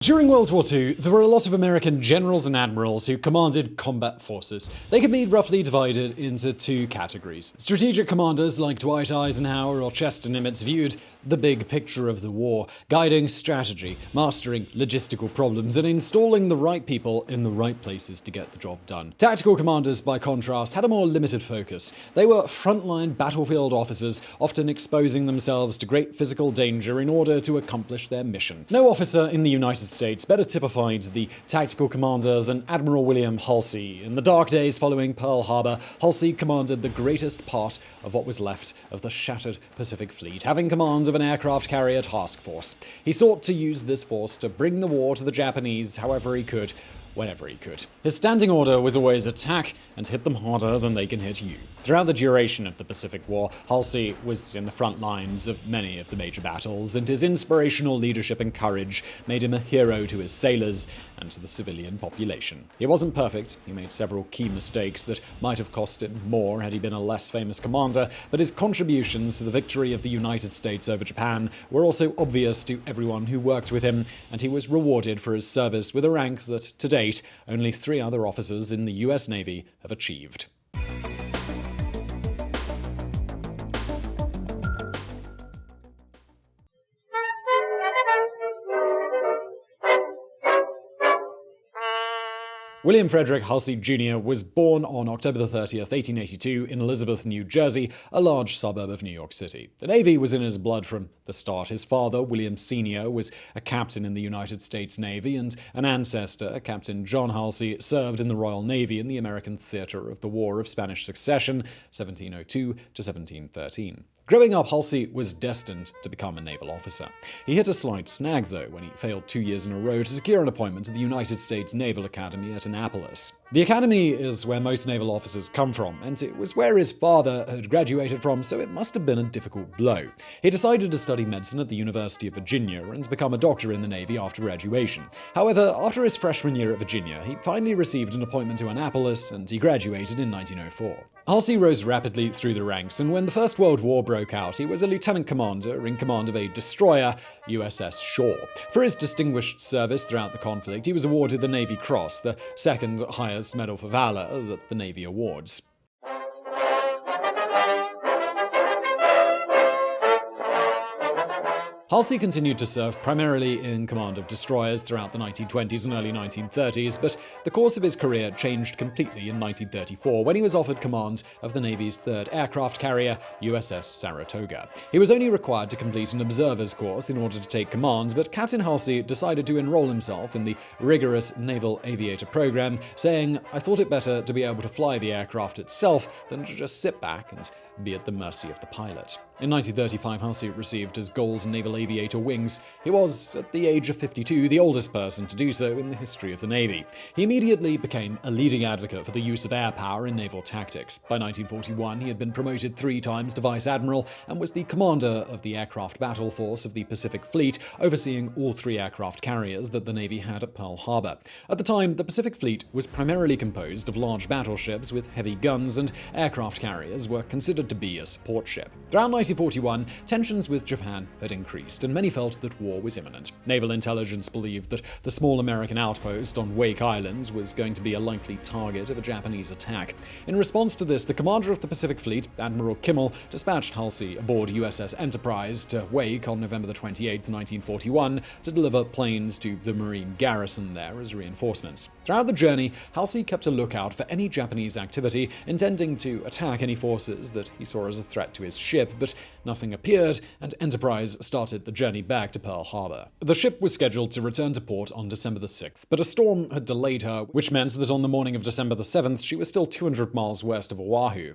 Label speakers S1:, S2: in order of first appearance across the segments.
S1: During World War II, there were a lot of American generals and admirals who commanded combat forces. They could be roughly divided into two categories. Strategic commanders like Dwight Eisenhower or Chester Nimitz viewed the big picture of the war, guiding strategy, mastering logistical problems, and installing the right people in the right places to get the job done. Tactical commanders, by contrast, had a more limited focus. They were frontline battlefield officers, often exposing themselves to great physical danger in order to accomplish their mission. No officer in the United States better typified the tactical commander than Admiral William Halsey. In the dark days following Pearl Harbor, Halsey commanded the greatest part of what was left of the shattered Pacific Fleet, having command of an aircraft carrier task force. He sought to use this force to bring the war to the Japanese however he could, whenever he could. His standing order was always attack and hit them harder than they can hit you. Throughout the duration of the Pacific War, Halsey was in the front lines of many of the major battles, and his inspirational leadership and courage made him a hero to his sailors and to the civilian population. He wasn't perfect. He made several key mistakes that might have cost him more had he been a less famous commander, but his contributions to the victory of the United States over Japan were also obvious to everyone who worked with him, and he was rewarded for his service with a rank that, to date, only 3 other officers in the US Navy have achieved. William Frederick Halsey Jr. was born on October 30th, 1882 in Elizabeth, New Jersey, a large suburb of New York City. The Navy was in his blood from the start. His father, William Sr., was a captain in the United States Navy, and an ancestor, Captain John Halsey, served in the Royal Navy in the American theater of the War of Spanish Succession, 1702 to 1713. Growing up, Halsey was destined to become a naval officer. He hit a slight snag, though, when he failed 2 years in a row to secure an appointment to the United States Naval Academy at Annapolis. The academy is where most naval officers come from, and it was where his father had graduated from, so it must have been a difficult blow. He decided to study medicine at the University of Virginia and become a doctor in the Navy after graduation. However, after his freshman year at Virginia, he finally received an appointment to Annapolis, and he graduated in 1904. Halsey rose rapidly through the ranks, and when the First World War broke out, he was a lieutenant commander in command of a destroyer, USS Shaw. For his distinguished service throughout the conflict, he was awarded the Navy Cross, the second highest medal for valor that the Navy awards. Halsey continued to serve primarily in command of destroyers throughout the 1920s and early 1930s, but the course of his career changed completely in 1934 when he was offered command of the Navy's 3rd aircraft carrier, USS Saratoga. He was only required to complete an observer's course in order to take command, but Captain Halsey decided to enroll himself in the rigorous Naval Aviator program, saying, "I thought it better to be able to fly the aircraft itself than to just sit back and be at the mercy of the pilot." In 1935, Halsey received his Gold Naval Aviator wings. He was, at the age of 52, the oldest person to do so in the history of the Navy. He immediately became a leading advocate for the use of air power in naval tactics. By 1941, he had been promoted 3 times to Vice Admiral and was the commander of the aircraft battle force of the Pacific Fleet, overseeing all 3 aircraft carriers that the Navy had at Pearl Harbor. At the time, the Pacific Fleet was primarily composed of large battleships with heavy guns, and aircraft carriers were considered to be a support ship. Throughout 1941, tensions with Japan had increased, and many felt that war was imminent. Naval intelligence believed that the small American outpost on Wake Island was going to be a likely target of a Japanese attack. In response to this, the commander of the Pacific Fleet, Admiral Kimmel, dispatched Halsey aboard USS Enterprise to Wake on November 28, 1941, to deliver planes to the Marine garrison there as reinforcements. Throughout the journey, Halsey kept a lookout for any Japanese activity, intending to attack any forces that he saw as a threat to his ship, but nothing appeared, and Enterprise started the journey back to Pearl Harbor. The ship was scheduled to return to port on December 6th, but a storm had delayed her, which meant that on the morning of December 7th, she was still 200 miles west of Oahu.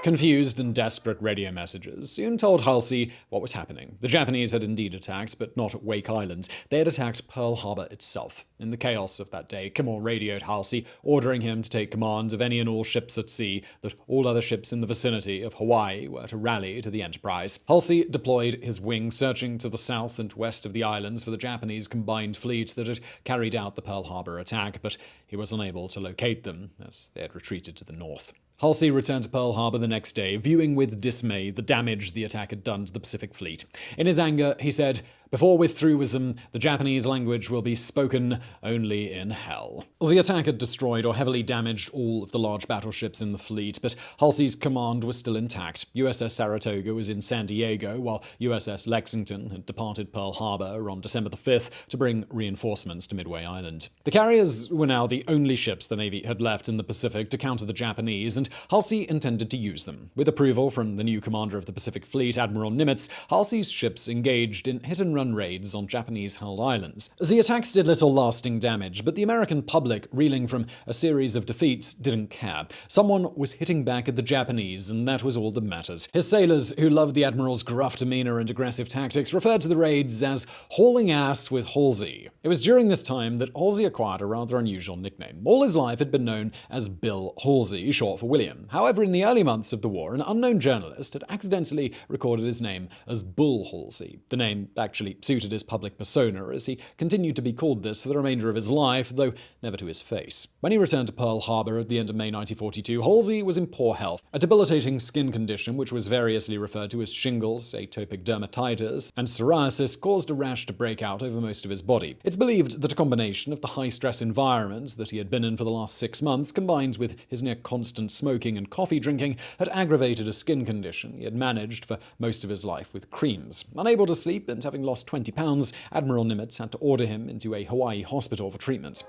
S1: Confused and desperate radio messages soon told Halsey what was happening. The Japanese had indeed attacked, but not at Wake Island. They had attacked Pearl Harbor itself. In the chaos of that day, Kimmel radioed Halsey, ordering him to take command of any and all ships at sea, that all other ships in the vicinity of Hawaii were to rally to the Enterprise. Halsey deployed his wing, searching to the south and west of the islands for the Japanese combined fleet that had carried out the Pearl Harbor attack, but he was unable to locate them, as they had retreated to the north. Halsey returned to Pearl Harbor the next day, viewing with dismay the damage the attack had done to the Pacific Fleet. In his anger, he said, "Before we're through with them, the Japanese language will be spoken only in hell." The attack had destroyed or heavily damaged all of the large battleships in the fleet, but Halsey's command was still intact. USS Saratoga was in San Diego, while USS Lexington had departed Pearl Harbor on December the 5th to bring reinforcements to Midway Island. The carriers were now the only ships the Navy had left in the Pacific to counter the Japanese, and Halsey intended to use them. With approval from the new commander of the Pacific Fleet, Admiral Nimitz, Halsey's ships engaged in hit-and-run raids on Japanese-held islands. The attacks did little lasting damage, but the American public, reeling from a series of defeats, didn't care. Someone was hitting back at the Japanese, and that was all that matters. His sailors, who loved the Admiral's gruff demeanor and aggressive tactics, referred to the raids as hauling ass with Halsey. It was during this time that Halsey acquired a rather unusual nickname. All his life had been known as Bill Halsey, short for William. However, in the early months of the war, an unknown journalist had accidentally recorded his name as Bull Halsey. The name actually suited his public persona, as he continued to be called this for the remainder of his life, though never to his face. When he returned to Pearl Harbor at the end of May 1942, Halsey was in poor health. A debilitating skin condition, which was variously referred to as shingles, atopic dermatitis, and psoriasis, caused a rash to break out over most of his body. It's believed that a combination of the high-stress environment that he had been in for the last 6 months, combined with his near-constant smoking and coffee drinking, had aggravated a skin condition he had managed for most of his life with creams. Unable to sleep and having lost 20 pounds, Admiral Nimitz had to order him into a Hawaii hospital for treatment.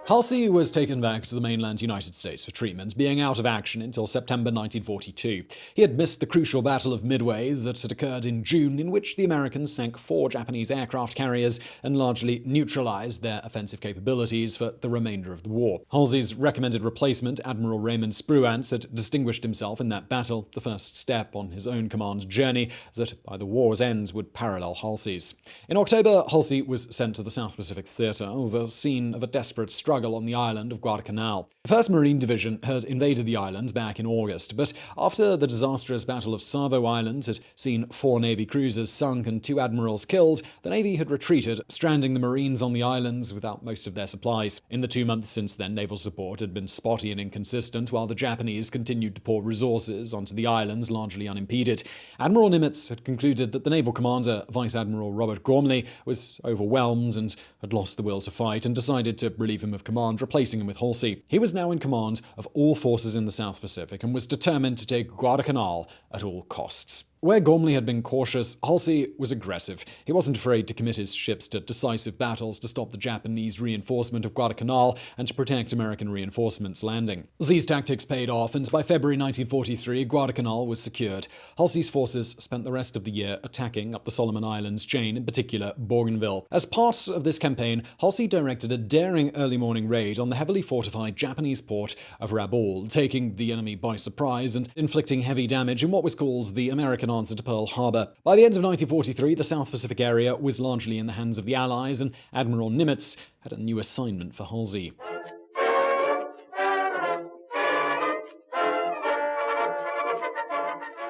S1: Halsey was taken back to the mainland United States for treatment, being out of action until September 1942. He had missed the crucial Battle of Midway that had occurred in June, in which the Americans sank 4 Japanese aircraft carriers and largely neutralized their offensive capabilities for the remainder of the war. Halsey's recommended replacement, Admiral Raymond Spruance, had distinguished himself in that battle, the first step on his own command journey that, by the war's end, would parallel Halsey's. In October, Halsey was sent to the South Pacific Theater, the scene of a desperate struggle on the island of Guadalcanal. The 1st Marine Division had invaded the island back in August, but after the disastrous Battle of Savo Island had seen 4 Navy cruisers sunk and 2 admirals killed, the Navy had retreated, stranding the Marines on the islands without most of their supplies. In the 2 months since then, naval support had been spotty and inconsistent, while the Japanese continued to pour resources onto the islands largely unimpeded. Admiral Nimitz had concluded that the naval commander, Vice Admiral Robert Gormley, was overwhelmed and had lost the will to fight, and decided to relieve him of command, replacing him with Halsey. He was now in command of all forces in the South Pacific and was determined to take Guadalcanal at all costs. Where Gormley had been cautious, Halsey was aggressive. He wasn't afraid to commit his ships to decisive battles to stop the Japanese reinforcement of Guadalcanal and to protect American reinforcements landing. These tactics paid off, and by February 1943, Guadalcanal was secured. Halsey's forces spent the rest of the year attacking up the Solomon Islands chain, in particular Bougainville. As part of this campaign, Halsey directed a daring early morning raid on the heavily fortified Japanese port of Rabaul, taking the enemy by surprise and inflicting heavy damage in what was called the American answer to Pearl Harbor. By the end of 1943, the South Pacific area was largely in the hands of the Allies, and Admiral Nimitz had a new assignment for Halsey.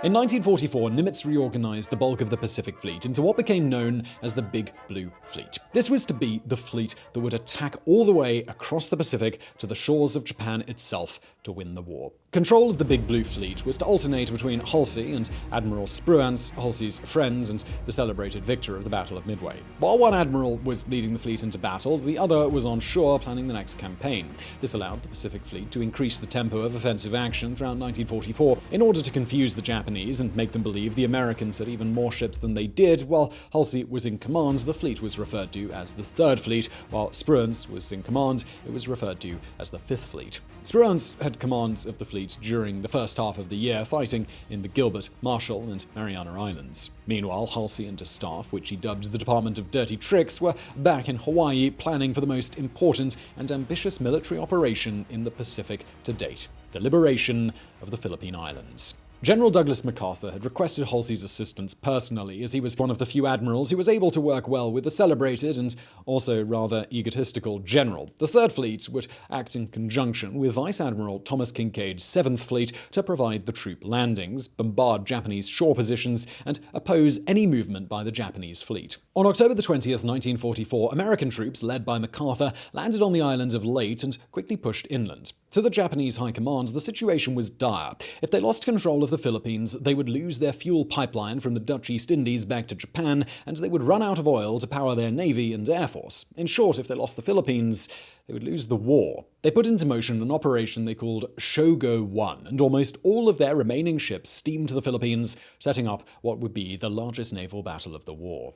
S1: In 1944, Nimitz reorganized the bulk of the Pacific Fleet into what became known as the Big Blue Fleet. This was to be the fleet that would attack all the way across the Pacific to the shores of Japan itself to win the war. Control of the Big Blue Fleet was to alternate between Halsey and Admiral Spruance, Halsey's friend and the celebrated victor of the Battle of Midway. While one admiral was leading the fleet into battle, the other was on shore planning the next campaign. This allowed the Pacific Fleet to increase the tempo of offensive action throughout 1944 in order to confuse the Japanese and make them believe the Americans had even more ships than they did. While Halsey was in command, the fleet was referred to as the Third Fleet. While Spruance was in command, it was referred to as the Fifth Fleet. Spruance had command of the fleet during the first half of the year, fighting in the Gilbert, Marshall, and Mariana Islands. Meanwhile, Halsey and his staff, which he dubbed the Department of Dirty Tricks, were back in Hawaii planning for the most important and ambitious military operation in the Pacific to date: the liberation of the Philippine Islands. General Douglas MacArthur had requested Halsey's assistance personally, as he was one of the few admirals who was able to work well with the celebrated and also rather egotistical general. The Third Fleet would act in conjunction with Vice Admiral Thomas Kinkaid's Seventh Fleet to provide the troop landings, bombard Japanese shore positions, and oppose any movement by the Japanese fleet. On October 20th, 1944, American troops, led by MacArthur, landed on the island of Leyte and quickly pushed inland. To the Japanese high command, the situation was dire. If they lost control of the Philippines, they would lose their fuel pipeline from the Dutch East Indies back to Japan, and they would run out of oil to power their navy and air force. In short, if they lost the Philippines, they would lose the war. They put into motion an operation they called Shogo 1, and almost all of their remaining ships steamed to the Philippines, setting up what would be the largest naval battle of the war.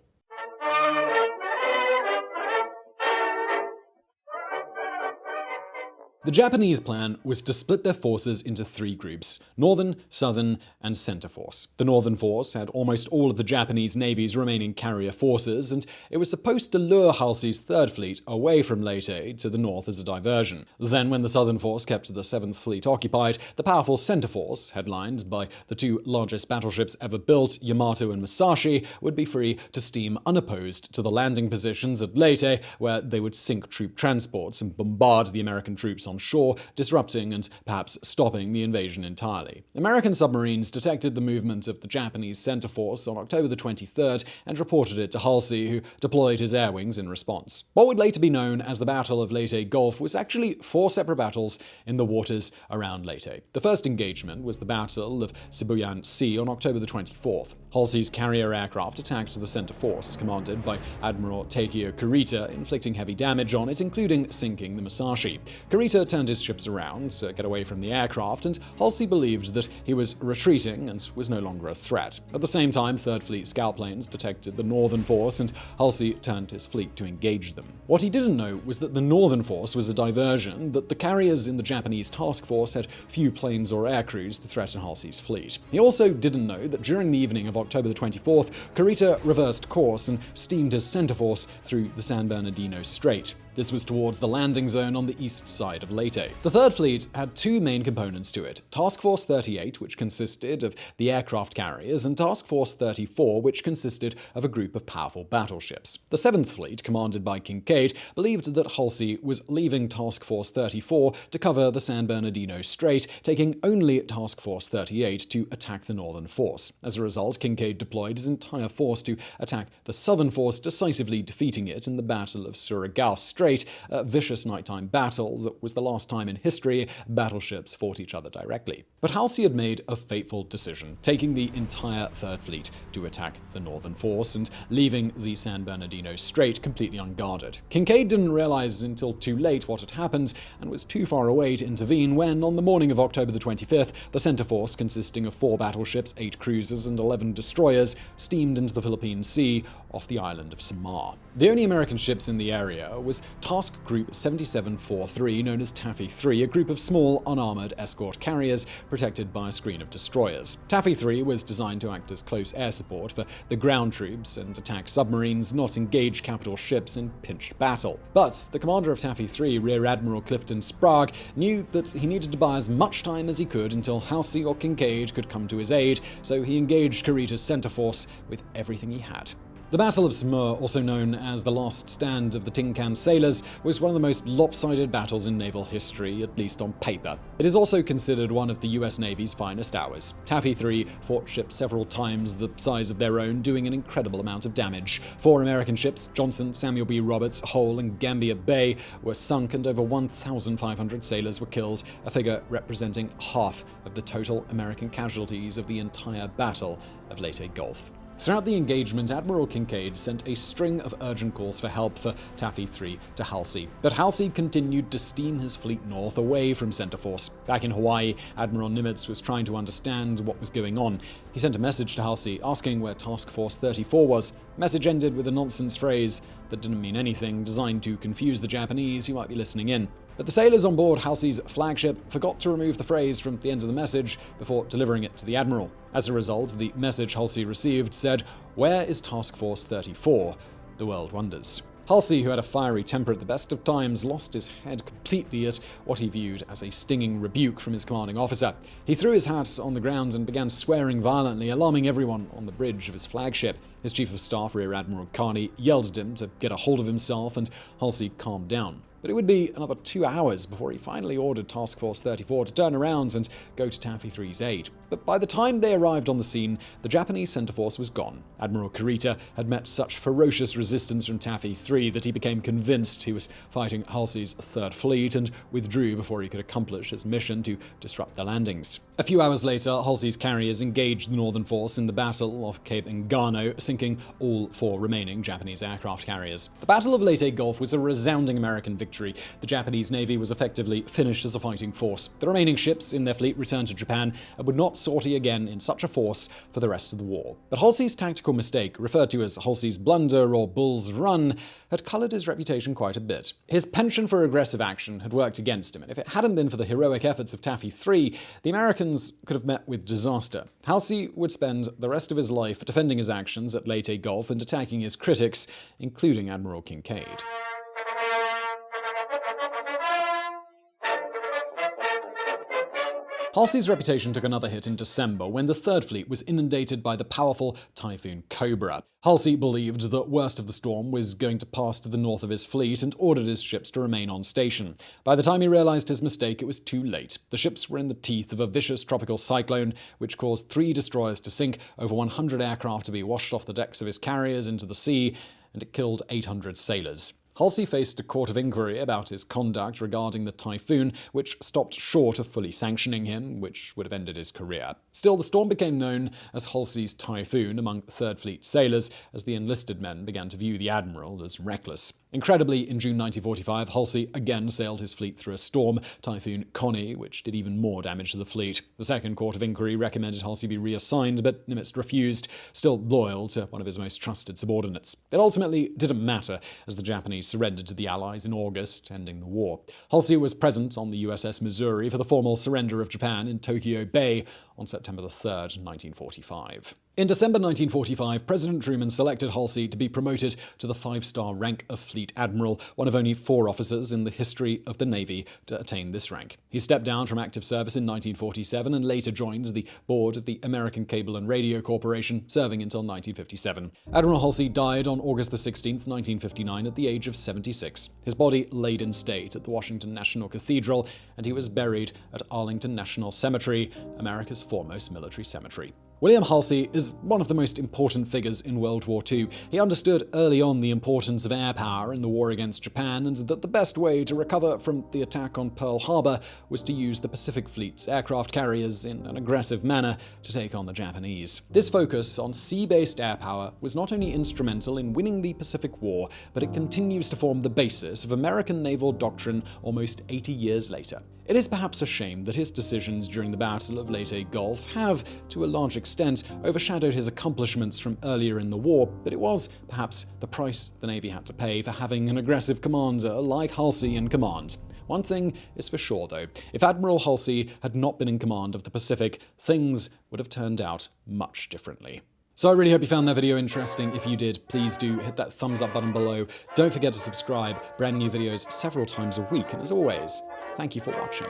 S1: The Japanese plan was to split their forces into three groups: Northern, Southern, and Center Force. The Northern Force had almost all of the Japanese Navy's remaining carrier forces, and it was supposed to lure Halsey's Third Fleet away from Leyte to the north as a diversion. Then, when the Southern Force kept the Seventh Fleet occupied, the powerful Center Force, headlined by the two largest battleships ever built, Yamato and Musashi, would be free to steam unopposed to the landing positions at Leyte, where they would sink troop transports and bombard the American troops on shore, disrupting and perhaps stopping the invasion entirely. American submarines detected the movement of the Japanese Center Force on October the 23rd and reported it to Halsey, who deployed his air wings in response. What would later be known as the Battle of Leyte Gulf was actually four separate battles in the waters around Leyte. The first engagement was the Battle of Sibuyan Sea on October the 24th. Halsey's carrier aircraft attacked the Center Force, commanded by Admiral Takeo Kurita, inflicting heavy damage on it, including sinking the Musashi. Kurita turned his ships around to get away from the aircraft, and Halsey believed that he was retreating and was no longer a threat. At the same time, Third Fleet scout planes detected the Northern Force, and Halsey turned his fleet to engage them. What he didn't know was that the Northern Force was a diversion, that the carriers in the Japanese task force had few planes or air crews to threaten Halsey's fleet. He also didn't know that during the evening of October the 24th, Kurita reversed course and steamed his center force through the San Bernardino Strait. This was towards the landing zone on the east side of Leyte. The Third Fleet had two main components to it: Task Force 38, which consisted of the aircraft carriers, and Task Force 34, which consisted of a group of powerful battleships. The Seventh Fleet, commanded by Kinkaid, believed that Halsey was leaving Task Force 34 to cover the San Bernardino Strait, taking only Task Force 38 to attack the Northern Force. As a result, Kinkaid deployed his entire force to attack the Southern Force, decisively defeating it in the Battle of Surigao Strait, a vicious nighttime battle that was the last time in history battleships fought each other directly. But Halsey had made a fateful decision, taking the entire Third Fleet to attack the Northern Force and leaving the San Bernardino Strait completely unguarded. Kinkaid didn't realize until too late what had happened and was too far away to intervene when, on the morning of October the 25th, the Center Force, consisting of 4 battleships, 8 cruisers, and 11 destroyers, steamed into the Philippine Sea off the island of Samar. The only American ships in the area was Task Group 7743, known as Taffy 3, a group of small, unarmored escort carriers protected by a screen of destroyers. Taffy 3 was designed to act as close air support for the ground troops and attack submarines, not engage capital ships in pinched battle. But the commander of Taffy 3, Rear Admiral Clifton Sprague, knew that he needed to buy as much time as he could until Halsey or Kinkaid could come to his aid, so he engaged Kurita's center force with everything he had. The Battle of Samar, also known as the Last Stand of the Tin Can Sailors, was one of the most lopsided battles in naval history, at least on paper. It is also considered one of the US Navy's finest hours. Taffy 3 fought ships several times the size of their own, doing an incredible amount of damage. 4 American ships, Johnson, Samuel B. Roberts, Hull, and Gambier Bay, were sunk, and over 1,500 sailors were killed, a figure representing half of the total American casualties of the entire Battle of Leyte Gulf. Throughout the engagement, Admiral Kinkaid sent a string of urgent calls for help for Taffy 3 to Halsey, but Halsey continued to steam his fleet north away from Center Force. Back in Hawaii, Admiral Nimitz was trying to understand what was going on. He sent a message to Halsey asking where Task Force 34 was. The message ended with a nonsense phrase that didn't mean anything, designed to confuse the Japanese who might be listening in. But the sailors on board Halsey's flagship forgot to remove the phrase from the end of the message before delivering it to the Admiral. As a result, the message Halsey received said, "Where is Task Force 34? The world wonders." Halsey, who had a fiery temper at the best of times, lost his head completely at what he viewed as a stinging rebuke from his commanding officer. He threw his hat on the ground and began swearing violently, alarming everyone on the bridge of his flagship. His chief of staff, Rear Admiral Connie, yelled at him to get a hold of himself, and Halsey calmed down. But it would be another 2 hours before he finally ordered Task Force 34 to turn around and go to Taffy 3's aid. But by the time they arrived on the scene, the Japanese center force was gone. Admiral Kurita had met such ferocious resistance from Taffy 3 that he became convinced he was fighting Halsey's Third Fleet and withdrew before he could accomplish his mission to disrupt the landings. A few hours later, Halsey's carriers engaged the Northern force in the Battle of Cape Engano, sinking all 4 remaining Japanese aircraft carriers. The Battle of Leyte Gulf was a resounding American victory. The Japanese Navy was effectively finished as a fighting force. The remaining ships in their fleet returned to Japan and would not sortie again in such a force for the rest of the war. But Halsey's tactical mistake, referred to as Halsey's blunder or Bull's Run, had coloured his reputation quite a bit. His penchant for aggressive action had worked against him, and if it hadn't been for the heroic efforts of Taffy 3, the Americans could have met with disaster. Halsey would spend the rest of his life defending his actions at Leyte Gulf and attacking his critics, including Admiral Kinkaid. Halsey's reputation took another hit in December when the Third Fleet was inundated by the powerful Typhoon Cobra. Halsey believed the worst of the storm was going to pass to the north of his fleet and ordered his ships to remain on station. By the time he realized his mistake, it was too late. The ships were in the teeth of a vicious tropical cyclone, which caused 3 destroyers to sink, over 100 aircraft to be washed off the decks of his carriers into the sea, and it killed 800 sailors. Halsey faced a court of inquiry about his conduct regarding the Typhoon, which stopped short of fully sanctioning him, which would have ended his career. Still, the storm became known as Halsey's Typhoon among Third Fleet sailors, as the enlisted men began to view the admiral as reckless. Incredibly, in June 1945, Halsey again sailed his fleet through a storm, Typhoon Connie, which did even more damage to the fleet. The second court of inquiry recommended Halsey be reassigned, but Nimitz refused, still loyal to one of his most trusted subordinates. It ultimately didn't matter, as the Japanese surrendered to the Allies in August, ending the war. Halsey was present on the USS Missouri for the formal surrender of Japan in Tokyo Bay on September 3, 1945. In December 1945, President Truman selected Halsey to be promoted to the 5-star rank of Fleet Admiral, one of only 4 officers in the history of the Navy to attain this rank. He stepped down from active service in 1947 and later joined the board of the American Cable and Radio Corporation, serving until 1957. Admiral Halsey died on August 16, 1959, at the age of 76. His body laid in state at the Washington National Cathedral, and he was buried at Arlington National Cemetery, America's foremost military cemetery. William Halsey is one of the most important figures in World War II. He understood early on the importance of air power in the war against Japan, and that the best way to recover from the attack on Pearl Harbor was to use the Pacific Fleet's aircraft carriers in an aggressive manner to take on the Japanese. This focus on sea-based air power was not only instrumental in winning the Pacific War, but it continues to form the basis of American naval doctrine almost 80 years later. It is perhaps a shame that his decisions during the Battle of Leyte Gulf have, to a large extent, overshadowed his accomplishments from earlier in the war, but it was, perhaps, the price the Navy had to pay for having an aggressive commander like Halsey in command. One thing is for sure, though. If Admiral Halsey had not been in command of the Pacific, things would have turned out much differently. So I really hope you found that video interesting. If you did, please do hit that thumbs up button below. Don't forget to subscribe. Brand new videos several times a week. And as always, thank you for watching.